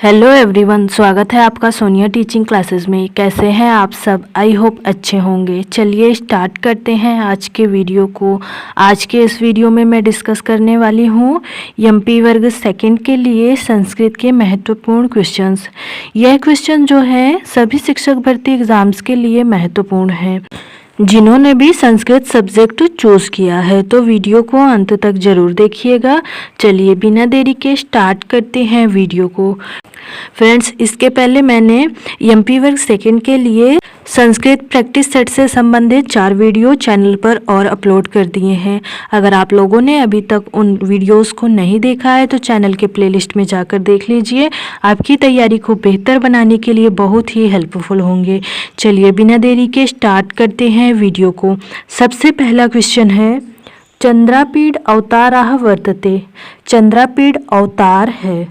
Hello everyone, स्वागत है आपका सोनिया टीचिंग क्लासेस में। कैसे हैं आप सब? आई होप अच्छे होंगे। चलिए स्टार्ट करते हैं आज के वीडियो को। आज के इस वीडियो में मैं डिस्कस करने वाली हूँ एमपी वर्ग सेकंड के लिए संस्कृत के महत्वपूर्ण क्वेश्चंस। यह क्वेश्चन जो है सभी शिक्षक भर्ती एग्जाम्स के लिए महत्वपूर्ण है। जिन्होंने भी संस्कृत सब्जेक्ट चूज़ किया है तो वीडियो को अंत तक ज़रूर देखिएगा। चलिए बिना देरी के स्टार्ट करते हैं वीडियो को। फ्रेंड्स, इसके पहले मैंने एमपी वर्ग सेकंड के लिए संस्कृत प्रैक्टिस सेट से संबंधित 4 वीडियो चैनल पर और अपलोड कर दिए हैं। अगर आप लोगों ने अभी तक उन वीडियोस को नहीं देखा है तो चैनल के प्लेलिस्ट में जाकर देख लीजिए। आपकी तैयारी को बेहतर बनाने के लिए बहुत ही हेल्पफुल होंगे। चलिए बिना देरी के स्टार्ट करते हैं वीडियो को। सबसे पहला क्वेश्चन है, चंद्रापीड अवताराः वर्तते। चंद्रापीड अवतार है।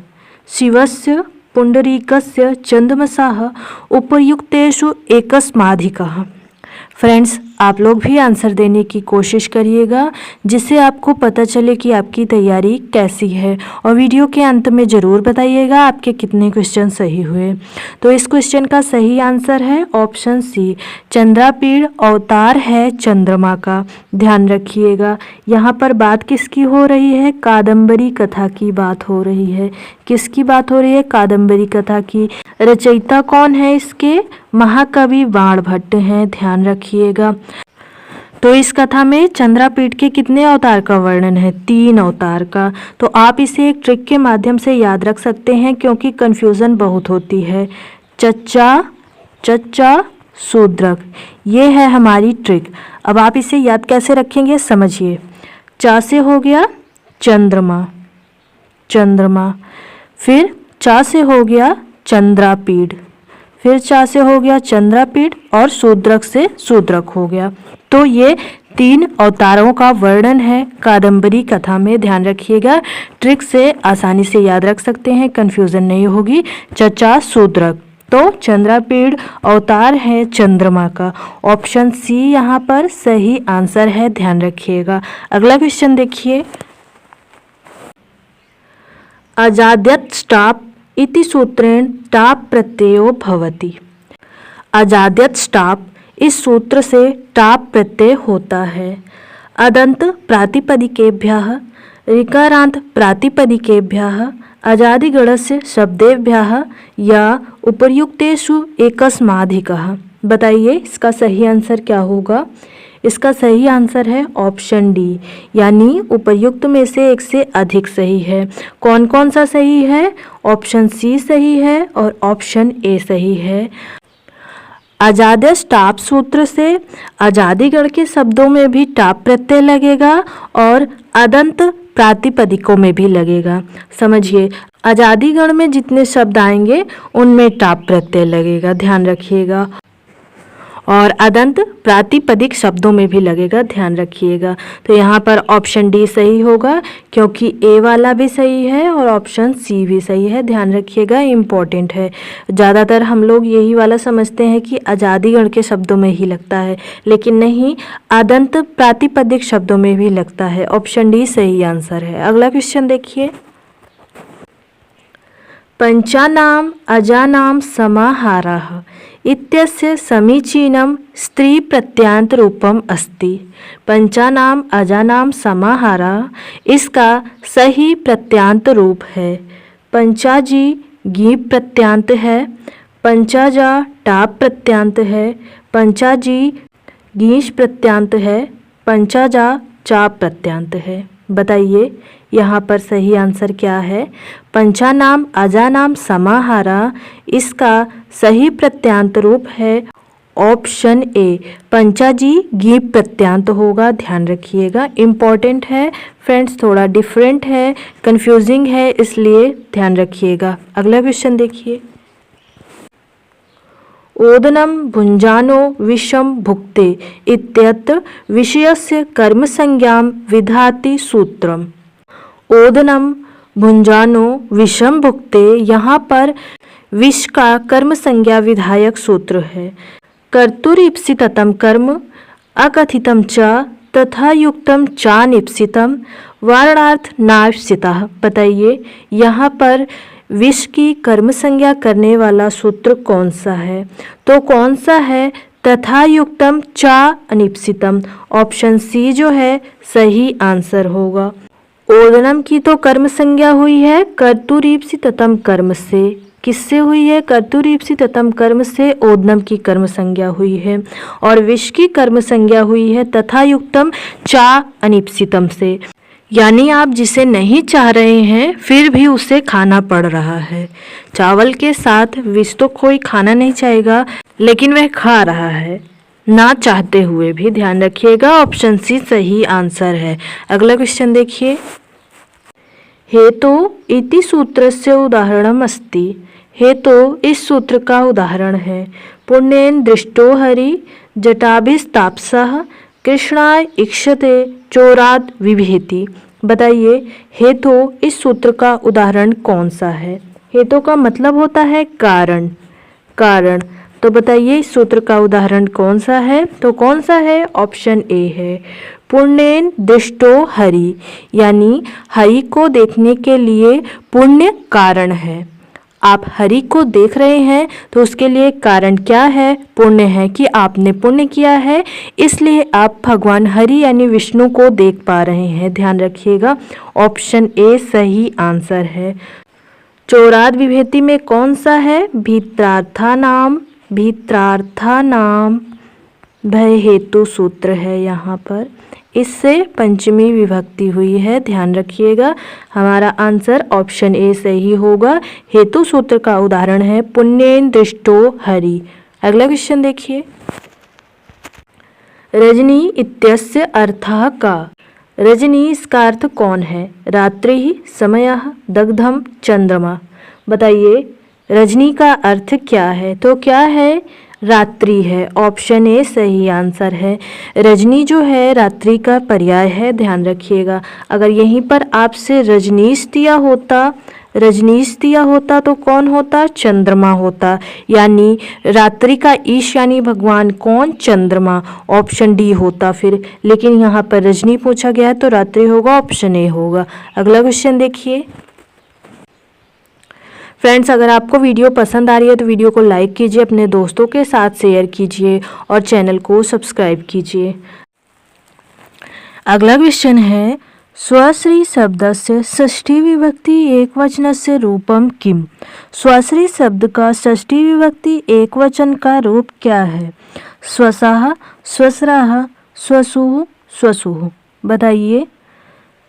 शिवस्य पुंडरीकस्य चंद्रमसाः उपर्युक्तेषु एकस्माधिकः। फ्रेंड्स, आप लोग भी आंसर देने की कोशिश करिएगा जिससे आपको पता चले कि आपकी तैयारी कैसी है, और वीडियो के अंत में ज़रूर बताइएगा आपके कितने क्वेश्चन सही हुए। तो इस क्वेश्चन का सही आंसर है ऑप्शन सी, चंद्रापीड अवतार है चंद्रमा का। ध्यान रखिएगा, यहाँ पर बात किसकी हो रही है? कादम्बरी कथा की बात हो रही है। किसकी बात हो रही है? कादम्बरी कथा की। रचयिता कौन है इसके? महाकवि बाणभट्ट हैं। ध्यान रखिएगा। तो इस कथा में चंद्रापीड के कितने अवतार का वर्णन है? 3 अवतार का। तो आप इसे एक ट्रिक के माध्यम से याद रख सकते हैं क्योंकि कंफ्यूजन बहुत होती है। चच्चा, चच्चा, शूद्रक, ये है हमारी ट्रिक। अब आप इसे याद कैसे रखेंगे समझिए। चा से हो गया चंद्रमा, चंद्रमा। फिर चा से हो गया चंद्रापीड, फिर चा से हो गया चंद्रापीड, और शूद्रक से शूद्रक हो गया। तो ये 3 अवतारों का वर्णन है कादम्बरी कथा में। ध्यान रखिएगा, ट्रिक से आसानी से याद रख सकते हैं, कंफ्यूजन नहीं होगी। चचा शूद्रक, तो चंद्रापीड अवतार है चंद्रमा का। ऑप्शन सी यहाँ पर सही आंसर है। ध्यान रखिएगा। अगला क्वेश्चन देखिए, अजाद्यत् स्टाप इति सूत्रेण टाप प्रत्ययो भवति। अजाद्यत् स्टाप, इस सूत्र से टाप प्रत्यय होता है। अदंत प्रातिपदिकेभ्यः ऋकारांत प्रातिपदिकेभ्यः अजादिगणस्य शब्देभ्यः या उपर्युक्तेषु एकस्माधिकः। बताइए इसका सही आंसर क्या होगा? इसका सही आंसर है ऑप्शन डी, यानी उपर्युक्त में से एक से अधिक सही है। कौन कौन सा सही है? ऑप्शन सी सही है और ऑप्शन ए सही है। अजाद्य टाप सूत्र से अजादिगण के शब्दों में भी टाप प्रत्यय लगेगा और अदंत प्रातिपदिकों में भी लगेगा। समझिए, अजादिगण में जितने शब्द आएंगे उनमें टाप प्रत्यय लगेगा। ध्यान रखिएगा। और अदंत प्रातिपदिक शब्दों में भी लगेगा। ध्यान रखिएगा। तो यहाँ पर ऑप्शन डी सही होगा क्योंकि ए वाला भी सही है और ऑप्शन सी भी सही है। ध्यान रखिएगा, इम्पॉर्टेंट है। ज़्यादातर हम लोग यही वाला समझते हैं कि अजादिगण के शब्दों में ही लगता है, लेकिन नहीं, अदंत प्रातिपदिक शब्दों में भी लगता है। ऑप्शन डी सही आंसर है। अगला क्वेश्चन देखिए, पंचानाम अजानाम समाहारः इत्यस्य समीचीनं स्त्री प्रत्ययान्त रूपम अस्ति। पंचानाम अजानाम समाहारः, इसका सही प्रत्ययान्त रूप है। पंचाजी गीप प्रत्ययान्त है, पंचाजा टाप प्रत्ययान्त है, पंचाजी गीश प्रत्ययान्त है, पंचाजा चाप प्रत्ययान्त है। बताइए यहाँ पर सही आंसर क्या है? पंचानाम अजानाम समाहारः, इसका सही प्रत्ययान्त रूप है ऑप्शन ए, पंचाजी गीप प्रत्ययान्त होगा। ध्यान रखिएगा, इम्पॉर्टेंट है फ्रेंड्स, थोड़ा डिफरेंट है, कंफ्यूजिंग है, इसलिए ध्यान रखिएगा। अगला क्वेश्चन देखिए, ओदनम भुंजानो विषम भुक्ते इत्यत्र विषयस्य कर्म संज्ञां विधाति सूत्रम। ओदनम भुंजानो विषम भुक्ते, यहाँ पर विष का कर्म संज्ञा विधायक सूत्र है। कर्तुरीप्सितम कर्म अकथितम च तथा युक्तम चानिप्सितम वारणार्थ नाप्सितः। बताइए यहाँ पर विष की कर्म संज्ञा करने वाला सूत्र कौन सा है? तो कौन सा है? तथा युक्तम चा अनिप्सितम। ऑप्शन सी जो है सही आंसर होगा। ओदनम की तो कर्म संज्ञा हुई है कर्तुरीप्सिततम कर्म से। किससे हुई है? कर्तुरीप्सिततम कर्म से ओदनम की कर्म संज्ञा हुई है। और विष की कर्म संज्ञा हुई है तथा युक्तम चा अनिप्सितम से। यानी आप जिसे नहीं चाह रहे हैं फिर भी उसे खाना पड़ रहा है। चावल के साथ विष तो कोई खाना नहीं चाहेगा, लेकिन वह खा रहा है ना चाहते हुए भी। ध्यान रखिएगा, ऑप्शन सी सही आंसर है। अगला क्वेश्चन देखिए। हेतु इति सूत्रस्य उदाहरणम अस्ति। हेतु इस सूत्र का उदाहरण है। पुण्येन दृष्टो हरि जटाभिस्तापसः कृष्णाय इक्षते चोराद विभेति। बताइए हेतु इस सूत्र का उदाहरण कौन सा है? हेतु का मतलब होता है कारण। कारण तो बताइए इस सूत्र का उदाहरण कौन सा है? तो कौन सा है? ऑप्शन ए है। पुण्येन दृष्टो हरि, यानी हरि को देखने के लिए पुण्य कारण है। आप हरि को देख रहे हैं तो उसके लिए कारण क्या है? पुण्य है कि आपने पुण्य किया है, इसलिए आप भगवान हरि यानी विष्णु को देख पा रहे हैं। ध्यान रखिएगा, ऑप्शन ए सही आंसर है। चोराद विभेति में कौन सा है? भीत्रार्था नाम भय हेतु सूत्र है यहाँ पर। इससे पंचमी विभक्ति हुई है। ध्यान रखिएगा, हमारा आंसर ऑप्शन ए सही होगा। हेतु सूत्र का उदाहरण है पुण्येन दृष्टो हरि। अगला क्वेश्चन देखिए। रजनी इत्यस्य अर्थः का। रजनी इसका अर्थ कौन है? रात्रि, समयः, दग्धम, चंद्रमा। बताइए रजनी का अर्थ क्या है? तो क्या है? रात्रि है। ऑप्शन ए सही आंसर है। रजनी जो है रात्रि का पर्याय है। ध्यान रखिएगा, अगर यहीं पर आपसे रजनीश दिया होता तो कौन होता? चंद्रमा होता। यानी रात्रि का ईश यानी भगवान कौन? चंद्रमा। ऑप्शन डी होता फिर, लेकिन यहाँ पर रजनी पूछा गया है तो रात्रि होगा, ऑप्शन ए होगा। अगला क्वेश्चन देखिए। फ्रेंड्स, अगर आपको वीडियो पसंद आ रही है तो वीडियो को लाइक कीजिए, अपने दोस्तों के साथ शेयर कीजिए और चैनल को सब्सक्राइब कीजिए। अगला क्वेश्चन है स्वश्री शब्दस्य षष्ठी विभक्ति एकवचनस्य रूपम किम। स्वश्री शब्द का षष्ठी विभक्ति एकवचन का रूप क्या है? स्वसः, स्वस्राः, स्वसुः, स्वसुः। बताइए।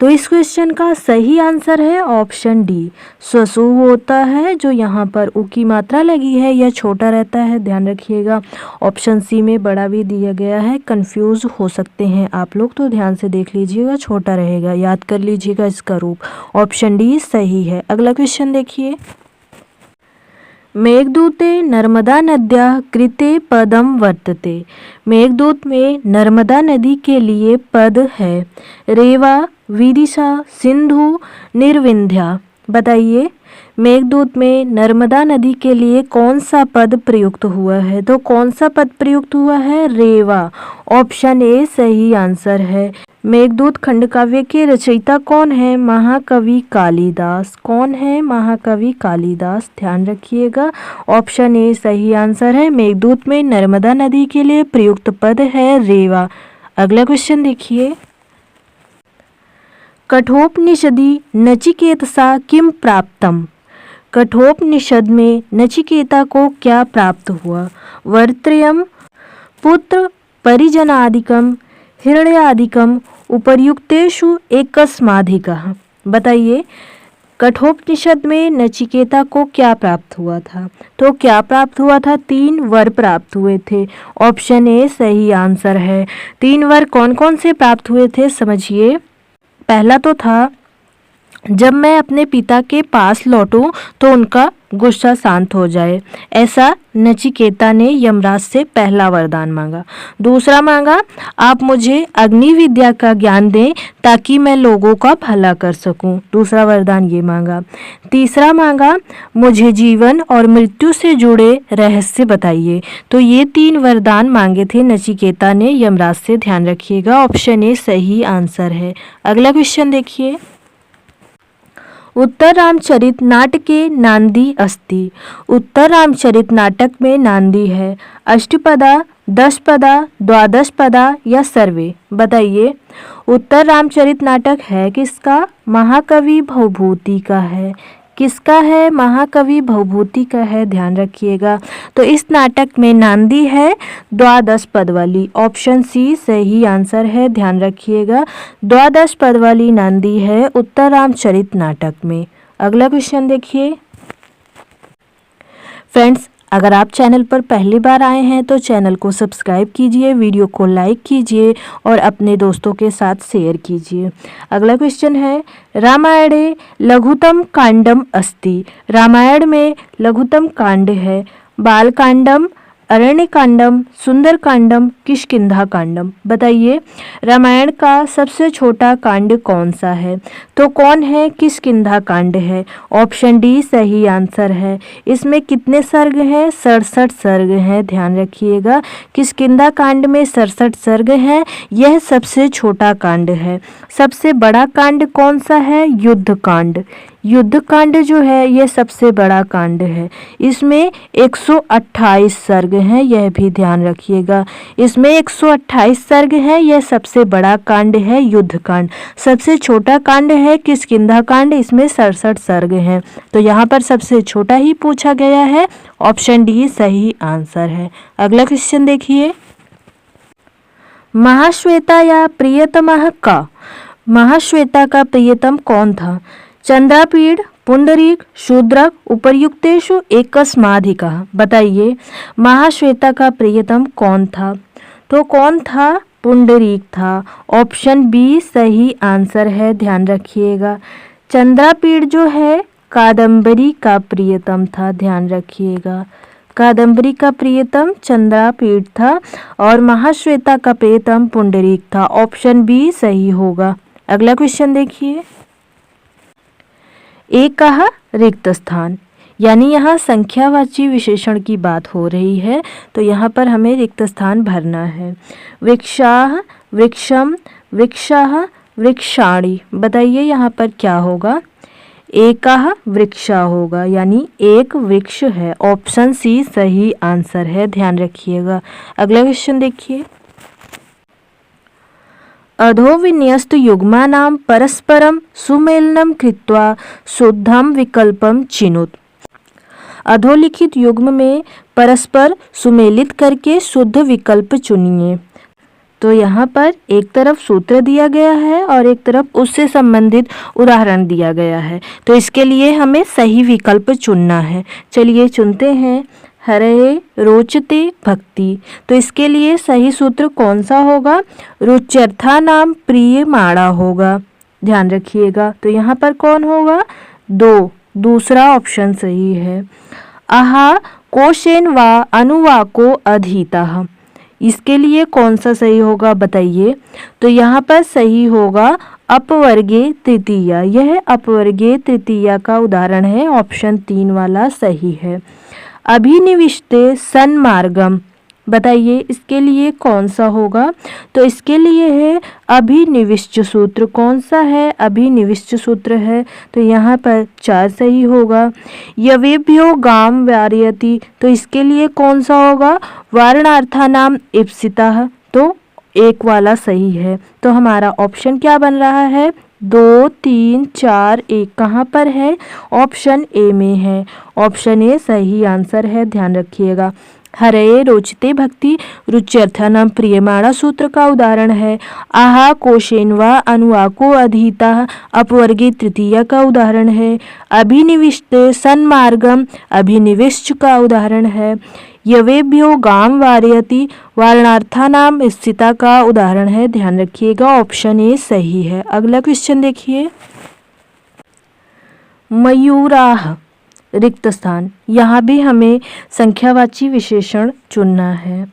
तो इस क्वेश्चन का सही आंसर है ऑप्शन डी, स्वसु होता है। जो यहाँ पर उ की मात्रा लगी है यह छोटा रहता है। ध्यान रखिएगा, ऑप्शन सी में बड़ा भी दिया गया है। कंफ्यूज हो सकते हैं आप लोग, तो ध्यान से देख लीजिएगा, छोटा रहेगा, याद कर लीजिएगा इसका रूप। ऑप्शन डी सही है। अगला क्वेश्चन देखिए। मेघदूते नर्मदा नद्याः कृते पदम वर्तते। मेघदूत में नर्मदा नदी के लिए पद है रेवा, विदिशा, सिंधु, निर्विंध्या। बताइए मेघदूत में नर्मदा नदी के लिए कौन सा पद प्रयुक्त हुआ है? तो कौन सा पद प्रयुक्त हुआ है? रेवा। ऑप्शन ए सही आंसर है। मेघदूत खंड काव्य के रचयिता कौन है? महाकवि कालिदास। कौन है? महाकवि कालिदास। ध्यान रखिएगा, ऑप्शन ए सही आंसर है। मेघदूत में नर्मदा नदी के लिए प्रयुक्त पद है रेवा। अगला क्वेश्चन देखिए। कठोपनिषदि नचिकेतसा किम प्राप्तम। कठोपनिषद में नचिकेता को क्या प्राप्त हुआ? वरत्रयम, पुत्र, परिजनादिकम, हिरण्यादिकम, उपर्युक्तेषु एकस्माधिकः। बताइए कठोपनिषद में नचिकेता को क्या प्राप्त हुआ था? तो क्या प्राप्त हुआ था? 3 वर प्राप्त हुए थे। ऑप्शन ए सही आंसर है। 3 वर कौन कौन से प्राप्त हुए थे समझिए। पहला तो था जब मैं अपने पिता के पास लौटूं तो उनका गुस्सा शांत हो जाए, ऐसा नचिकेता ने यमराज से पहला वरदान मांगा। दूसरा मांगा आप मुझे अग्नि विद्या का ज्ञान दें ताकि मैं लोगों का भला कर सकूं। दूसरा वरदान ये मांगा। तीसरा मांगा मुझे जीवन और मृत्यु से जुड़े रहस्य बताइए। तो ये 3 वरदान मांगे थे नचिकेता ने यमराज से। ध्यान रखिएगा, ऑप्शन ए सही आंसर है। अगला क्वेश्चन देखिए। उत्तर रामचरित नाटके नांदी अस्ति। उत्तर रामचरित नाटक में नांदी है अष्टपदा, 10 पदा, 12 पदा या सर्वे। बताइए उत्तर रामचरित नाटक है किसका? महाकवि भवभूति का है। किसका है? महाकवि भवभूति का है, ध्यान रखिएगा। तो इस नाटक में नांदी है 12 पद वाली। ऑप्शन सी सही आंसर है, ध्यान रखिएगा। 12 पद वाली नांदी है उत्तर रामचरित नाटक में। अगला क्वेश्चन देखिए फ्रेंड्स, अगर आप चैनल पर पहली बार आए हैं तो चैनल को सब्सक्राइब कीजिए, वीडियो को लाइक कीजिए और अपने दोस्तों के साथ शेयर कीजिए। अगला क्वेश्चन है रामायणे लघुतम कांडम अस्ति। रामायण में लघुतम कांड है बाल कांडम, अरण्य कांडम, सुंदर कांडम, किष्किंधा कांडम। बताइए रामायण का सबसे छोटा कांड कौन सा है? तो कौन है? किष्किंधा कांड है। ऑप्शन डी सही आंसर है। इसमें कितने सर्ग हैं? 67 सर्ग हैं, ध्यान रखिएगा। किष्किंधा कांड में 67 सर्ग हैं। यह सबसे छोटा कांड है। सबसे बड़ा कांड कौन सा है? युद्ध कांड। युद्ध कांड जो है यह सबसे बड़ा कांड है। इसमें 128 सर्ग हैं, यह भी ध्यान रखिएगा। इसमें 128 सर्ग हैं, यह सबसे बड़ा कांड है युद्ध कांड। सबसे छोटा कांड है किष्किंधा कांड, इसमें 67 सर्ग हैं। तो यहाँ पर सबसे छोटा ही पूछा गया है। ऑप्शन डी सही आंसर है। अगला क्वेश्चन देखिए महाश्वेता या प्रियतमः का। महाश्वेता का प्रियतम कौन था? चंद्रापीड़, पुंडरीक, शूद्रक, उपर्युक्तेषु एकस्माधिकः। बताइए महाश्वेता का प्रियतम कौन था? तो कौन था? पुंडरीक था। ऑप्शन बी सही आंसर है, ध्यान रखिएगा। चंद्रापीड़ जो है कादम्बरी का प्रियतम था, ध्यान रखिएगा। कादम्बरी का प्रियतम चंद्रापीड़ था और महाश्वेता का प्रियतम पुंडरीक था। ऑप्शन बी सही होगा। अगला क्वेश्चन देखिए एक कहा रिक्त स्थान, यानी यहाँ संख्यावाची विशेषण की बात हो रही है, तो यहाँ पर हमें रिक्त स्थान भरना है। वृक्षाः, वृक्षम, वृक्षाः, वृक्षाणि। बताइए यहाँ पर क्या होगा? एकः वृक्षा होगा, यानी एक वृक्ष है। ऑप्शन सी सही आंसर है, ध्यान रखिएगा। अगला क्वेश्चन देखिए अधोविन्यस्त युग्मानां परस्परं सुमेलनं कृत्वा शुद्धं विकल्पं चिनुत। अधोलिखित युग्म में परस्पर सुमेलित करके शुद्ध विकल्प चुनिए। तो यहाँ पर एक तरफ सूत्र दिया गया है और एक तरफ उससे संबंधित उदाहरण दिया गया है। तो इसके लिए हमें सही विकल्प चुनना है। चलिए चुनते हैं। हरे रोचते भक्ति, तो इसके लिए सही सूत्र कौन सा होगा? रुच्यर्था नाम प्रिय माणा होगा, ध्यान रखिएगा। तो यहाँ पर कौन होगा? दूसरा ऑप्शन सही है। आहा कोशेन वा अनुवाको अधीतः, इसके लिए कौन सा सही होगा बताइए? तो यहाँ पर सही होगा अपवर्गीय तृतीया। यह अपवर्गीय तृतीया का उदाहरण है। ऑप्शन 3 वाला सही है। अभिनिविष्टे सन्मार्गम, बताइए इसके लिए कौन सा होगा? तो इसके लिए है अभिनिविष्ट सूत्र। कौन सा है? अभिनिविष्ट सूत्र है। तो यहाँ पर 4 सही होगा। यवेभ्यो गाम वारयति, तो इसके लिए कौन सा होगा? वारणार्थानाम इप्सितः, तो 1 वाला सही है। तो हमारा ऑप्शन क्या बन रहा है? 2, 3, 4, 1 कहाँ पर है? ऑप्शन ए में है। ऑप्शन ए सही आंसर है, ध्यान रखिएगा। हरे रोचते भक्ति रुच्यर्थानां प्रियमाणा सूत्र का उदाहरण है। आहा कोशेन वा अनुवाको अधीता अपवर्गीय तृतीया का उदाहरण है। अभिनिविष्टे सन्मार्गम अभिनिविष्ट का उदाहरण है। यवेभ्यो गाम वारयति वारणार्थानाम स्थिता का उदाहरण है, ध्यान रखिएगा। ऑप्शन ए सही है। अगला क्वेश्चन देखिए मयूराह रिक्त स्थान, यहाँ भी हमें संख्यावाची विशेषण चुनना है।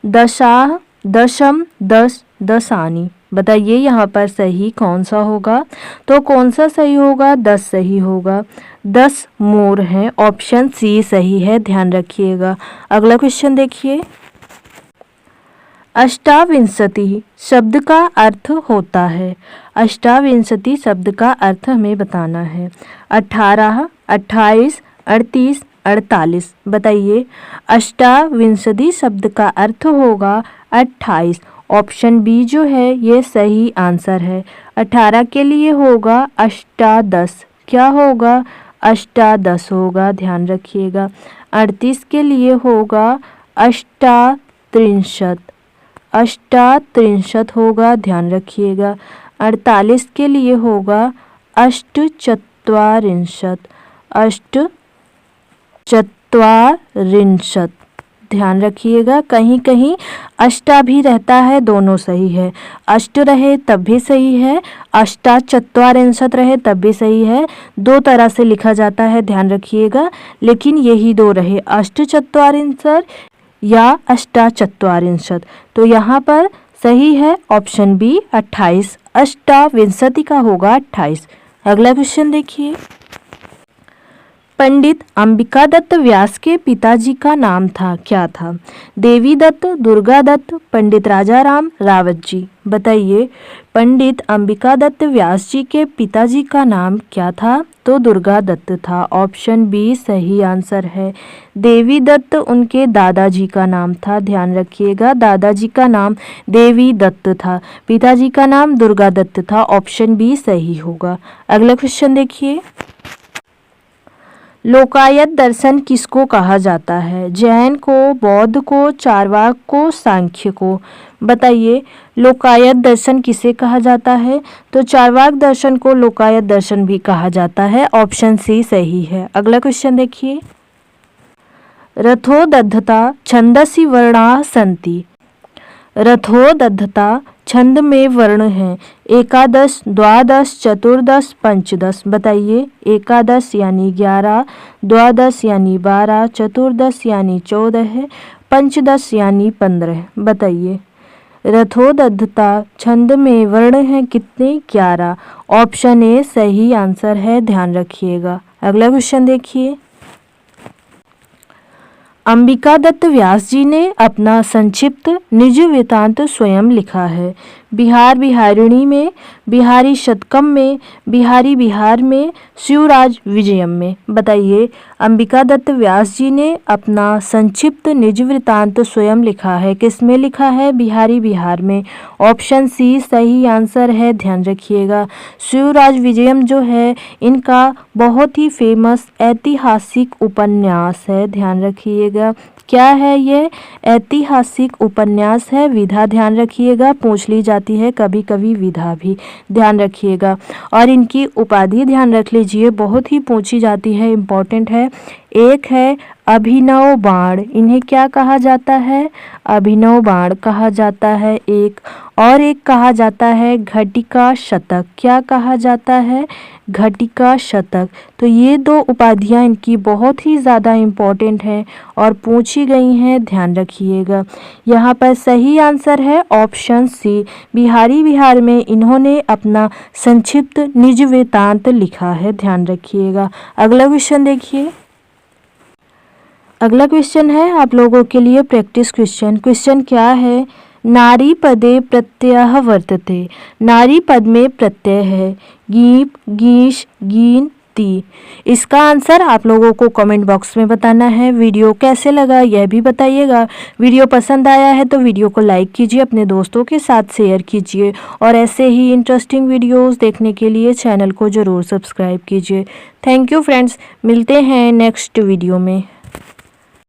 दशाह, दशम, 10, दसानी। बताइए यहाँ पर सही कौन सा होगा? तो कौन सा सही होगा? 10 सही होगा। 10 मोर हैं। ऑप्शन सी सही है, ध्यान रखिएगा। अगला क्वेश्चन देखिए अष्टाविंशति शब्द का अर्थ होता है। अष्टाविंशति शब्द का अर्थ हमें बताना है। 18, 28, 38, 48 बताइए। अष्टाविंशति शब्द का अर्थ होगा 28। ऑप्शन बी जो है ये सही आंसर है। 18 के लिए होगा अष्टादश। क्या होगा? अष्टादश होगा, ध्यान रखिएगा। 38 के लिए होगा अष्टात्रिंशत। अष्टात्रिंशत होगा, ध्यान रखिएगा। 48 के लिए होगा अष्टचत्वारिंशत। अष्टचत्वारिंशत, ध्यान रखिएगा। कहीं कहीं अष्टा भी रहता है, दोनों सही है। अष्ट रहे तब भी सही है, अष्टाचत्वारिंशत रहे तब भी सही है। दो तरह से लिखा जाता है, ध्यान रखिएगा। लेकिन यही दो रहे, अष्टचत्वारिंशत या अष्टाचत्वारिंशत। तो यहाँ पर सही है ऑप्शन बी 28। अष्टाविंशति का होगा 28। अगला क्वेश्चन देखिए। पंडित अंबिका दत्त व्यास के पिताजी का नाम था, क्या था? देवी दत्त, दुर्गा दत्त, पंडित राजाराम रावत जी बताइए। पंडित अंबिका दत्त व्यास जी के पिताजी का नाम क्या था? तो दुर्गा दत्त था। ऑप्शन बी सही आंसर है। देवी दत्त उनके दादाजी का नाम था, ध्यान रखिएगा। दादाजी का नाम देवी दत्त था, पिताजी का नाम दुर्गा दत्त था। ऑप्शन बी सही होगा। अगला क्वेश्चन देखिए। लोकायत दर्शन किसको कहा जाता है? जैन को, बौद्ध को, चारवाक को, सांख्य को बताइए। लोकायत दर्शन किसे कहा जाता है? तो चारवाक दर्शन को लोकायत दर्शन भी कहा जाता है। ऑप्शन सी सही है। अगला क्वेश्चन देखिए। रथोदद्धता छंदसि वर्णाः सन्ति। रथोदद्धता छंद में वर्ण हैं। एकादश, द्वादश, चतुर्दश, पंचदश बताइए। एकादश यानी 11, द्वादश यानी 12, चतुर्दश यानी 14, पंचदश यानी 15 बताइए। रथोदद्धता छंद में वर्ण हैं कितने? 11। ऑप्शन ए सही आंसर है, ध्यान रखिएगा। अगला क्वेश्चन देखिए। अंबिका दत्त व्यास जी ने अपना संक्षिप्त निज वृत्तांत स्वयं लिखा है। बिहार बिहारिणी में, बिहारी शतकम में, बिहारी बिहार में, शिवराज विजयम में बताइए। अंबिका दत्त व्यास जी ने अपना संक्षिप्त निज वृत्तांत स्वयं लिखा है, किसमें लिखा है? बिहारी बिहार में। ऑप्शन सी सही आंसर है, ध्यान रखिएगा। शिवराज विजयम जो है इनका बहुत ही फेमस ऐतिहासिक उपन्यास है, ध्यान रखिएगा। क्या है ये? ऐतिहासिक उपन्यास है। विधा ध्यान रखिएगा, पूछ ली जाती है कभी कभी विधा भी, ध्यान रखिएगा। और इनकी उपाधि ध्यान रख लीजिए, बहुत ही पूछी जाती है, इम्पोर्टेंट है। एक है अभिनव बाण, इन्हें क्या कहा जाता है? अभिनव बाण कहा जाता है एक। और एक कहा जाता है घटिका शतक। क्या कहा जाता है? घटिका शतक। तो ये दो उपाधियां इनकी बहुत ही ज़्यादा इम्पोर्टेंट हैं और पूछी गई हैं, ध्यान रखिएगा। यहाँ पर सही आंसर है ऑप्शन सी। बिहारी बिहार में इन्होंने अपना संक्षिप्त निज वृत्तांत लिखा है, ध्यान रखिएगा। अगला क्वेश्चन देखिए। अगला क्वेश्चन है आप लोगों के लिए प्रैक्टिस क्वेश्चन। क्वेश्चन क्या है? नारी पदे प्रत्ययः वर्तते। नारी पद में प्रत्यय है। गीप, गीश, गीन, ती। इसका आंसर आप लोगों को कमेंट बॉक्स में बताना है। वीडियो कैसे लगा यह भी बताइएगा। वीडियो पसंद आया है तो वीडियो को लाइक कीजिए, अपने दोस्तों के साथ शेयर कीजिए और ऐसे ही इंटरेस्टिंग वीडियोस देखने के लिए चैनल को ज़रूर सब्सक्राइब कीजिए। थैंक यू फ्रेंड्स, मिलते हैं नेक्स्ट वीडियो में।